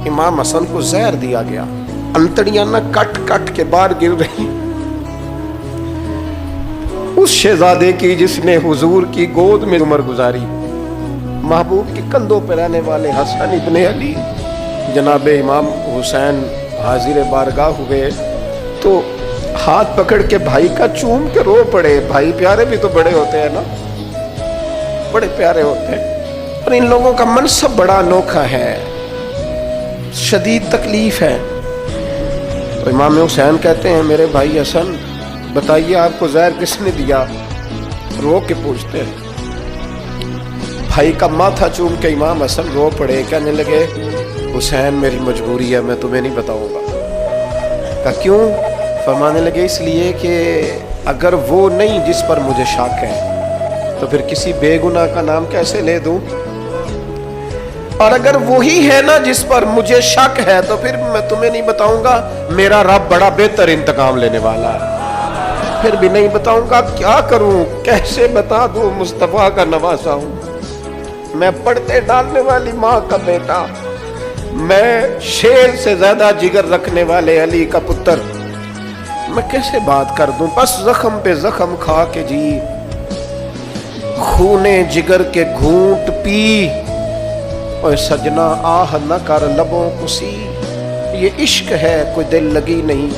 इमाम हसन को जहर दिया गया, अंतड़ियां ना कट कट के बाहर गिर रही। उस शहजादे की जिसने हुजूर की गोद में उम्र गुजारी, महबूब के कंधों पर रहने वाले हसन इब्ने अली जनाब इमाम हुसैन हाजिर बारगाह हुए तो हाथ पकड़ के भाई का चूम के रो पड़े। भाई प्यारे भी तो बड़े होते हैं ना, बड़े प्यारे होते हैं, पर इन लोगों का मनसब बड़ा अनोखा है, शदीद तकलीफ है। तो इमाम हुसैन कहते हैं मेरे भाई हसन बताइए आपको जहर किसने दिया? रो के पूछते हैं। भाई का माथा चूम के इमाम हसन रो पड़े, कहने लगे हुसैन मेरी मजबूरी है, मैं तुम्हें नहीं बताऊंगा। कहा क्यों? फरमाने लगे इसलिए कि अगर वो नहीं जिस पर मुझे शक है तो फिर किसी बेगुनाह का नाम कैसे ले दूं, और अगर वही है ना जिस पर मुझे शक है तो फिर मैं तुम्हें नहीं बताऊंगा। मेरा रब बड़ा बेहतर इंतकाम लेने वाला है, फिर भी नहीं बताऊंगा। क्या करूं, कैसे बता दूं? मुस्तफा का नवासा हूं मैं, पढ़ते डालने वाली माँ का बेटा, मैं शेर से ज्यादा जिगर रखने वाले अली का पुत्र, मैं कैसे बात कर दूं? बस जख्म पे जख्म खा के जी, खूने जिगर के घूंट पी, और सजना आह न कर लबों को सी, ये इश्क है कोई दिल लगी नहीं।